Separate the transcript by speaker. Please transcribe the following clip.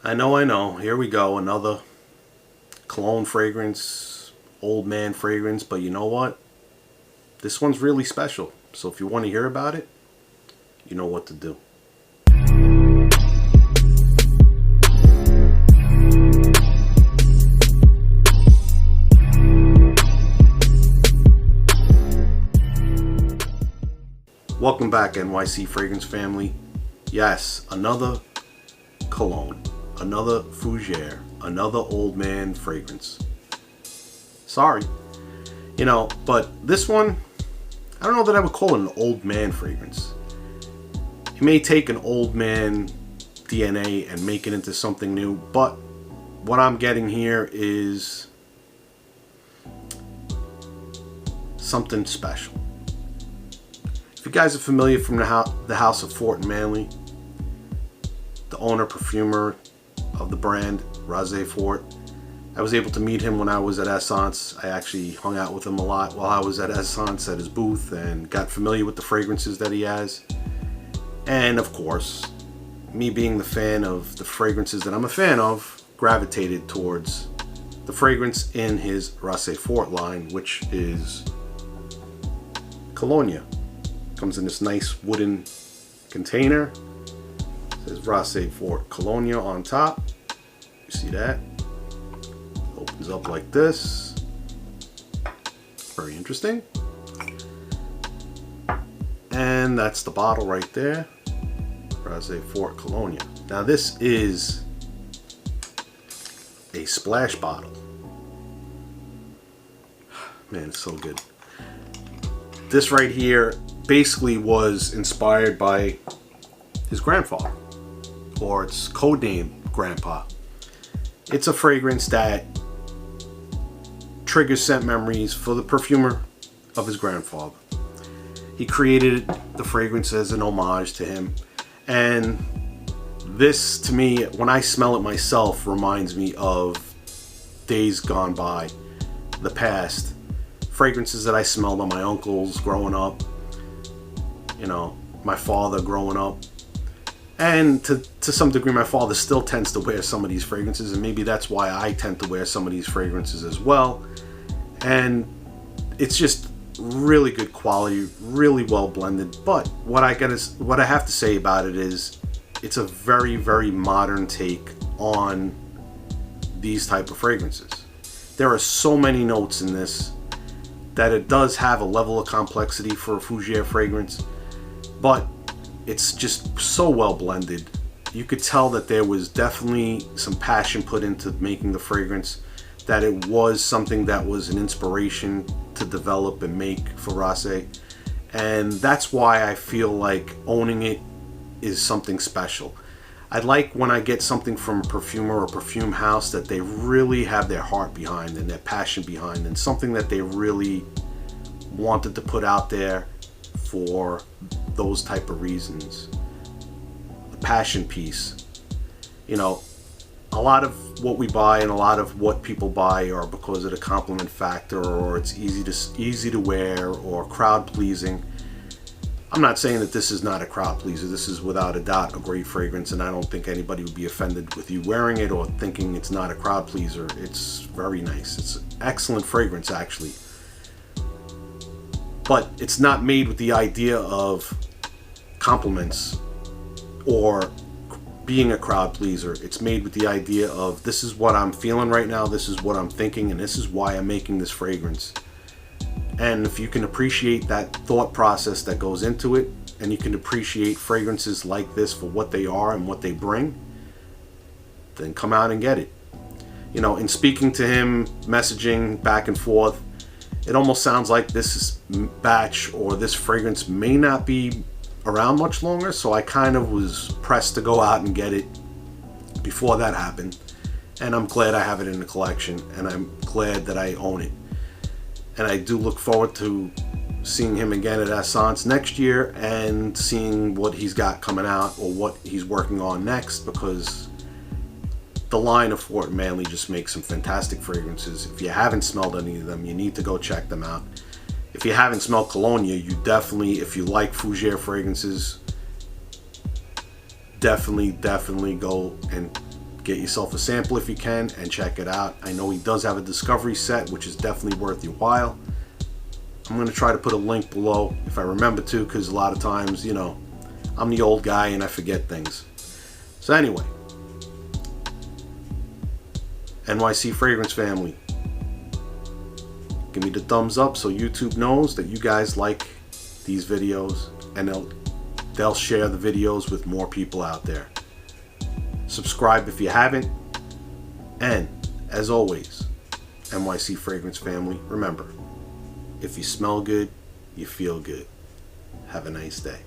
Speaker 1: I know. Here we go. Another cologne fragrance, old man fragrance. But you know what? This one's really special. So if you want to hear about it, you know what to do. Welcome back, NYC Fragrance family. Yes, another cologne, another fougere, another old man fragrance. Sorry. But this one, I don't know that I would call it an old man fragrance. You may take an old man DNA and make it into something new, but what I'm getting here is something special. If you guys are familiar from the house of Fort and Manle, the owner, perfumer of the brand, Rasei Fort, I was able to meet him when I was at Essence. I actually hung out with him a lot while I was at Essence at his booth and got familiar with the fragrances that he has. And of course, me being the fan of the fragrances that I'm a fan of, gravitated towards the fragrance in his Rasei Fort line, which is Kolonya. Comes in this nice wooden container. It says Rasei Fort Kolonya on top. You see that? Opens up like this. Very interesting. And that's the bottle right there. Rasei Fort Kolonya. Now this is a splash bottle. Man, it's so good. This right here basically was inspired by his grandfather, or its codename Grandpa. It's a fragrance that triggers scent memories for the perfumer of his grandfather. He created the fragrance as an homage to him, and this, to me, when I smell it myself, reminds me of days gone by, the past. Fragrances that I smelled on my uncles growing up, my father growing up, and to some degree my father still tends to wear some of these fragrances, and maybe that's why I tend to wear some of these fragrances as well. And it's just really good quality, really well blended. But what I have to say about it is it's a very, very modern take on these type of fragrances. There are so many notes in this that it does have a level of complexity for a fougere fragrance, but it's just so well blended. You could tell that there was definitely some passion put into making the fragrance, that it was something that was an inspiration to develop and make for Rasei, and that's why I feel like owning it is something special. I like when I get something from a perfumer or perfume house that they really have their heart behind and their passion behind, and something that they really wanted to put out there for those type of reasons. The passion piece. A lot of what we buy and a lot of what people buy are because of the compliment factor, or it's easy to wear, or crowd pleasing. I'm not saying that this is not a crowd pleaser. This is without a doubt a great fragrance, and I don't think anybody would be offended with you wearing it or thinking it's not a crowd pleaser. It's very nice. It's an excellent fragrance, actually. But it's not made with the idea of compliments or being a crowd pleaser. It's made with the idea of, this is what I'm feeling right now, this is what I'm thinking, and this is why I'm making this fragrance. And if you can appreciate that thought process that goes into it, and you can appreciate fragrances like this for what they are and what they bring, then come out and get it. In speaking to him, messaging back and forth, it almost sounds like this batch or this fragrance may not be around much longer, so I kind of was pressed to go out and get it before that happened. And I'm glad I have it in the collection, and I'm glad that I own it. And I do look forward to seeing him again at Essence next year and seeing what he's got coming out or what he's working on next, because the line of Fort and Manle just makes some fantastic fragrances. If you haven't smelled any of them, you need to go check them out. If you haven't smelled Kolonya, you definitely, if you like fougere fragrances, definitely go and Get yourself a sample if you can and check it out. I know he does have a discovery set, which is definitely worth your while. I'm going to try to put a link below if I remember to, because a lot of times, you know, I'm the old guy and I forget things. So anyway, NYC Fragrance family, give me the thumbs up so YouTube knows that you guys like these videos, and they'll share the videos with more people out there. Subscribe if you haven't, and as always, NYC Fragrance family, remember, if you smell good, you feel good. Have a nice day.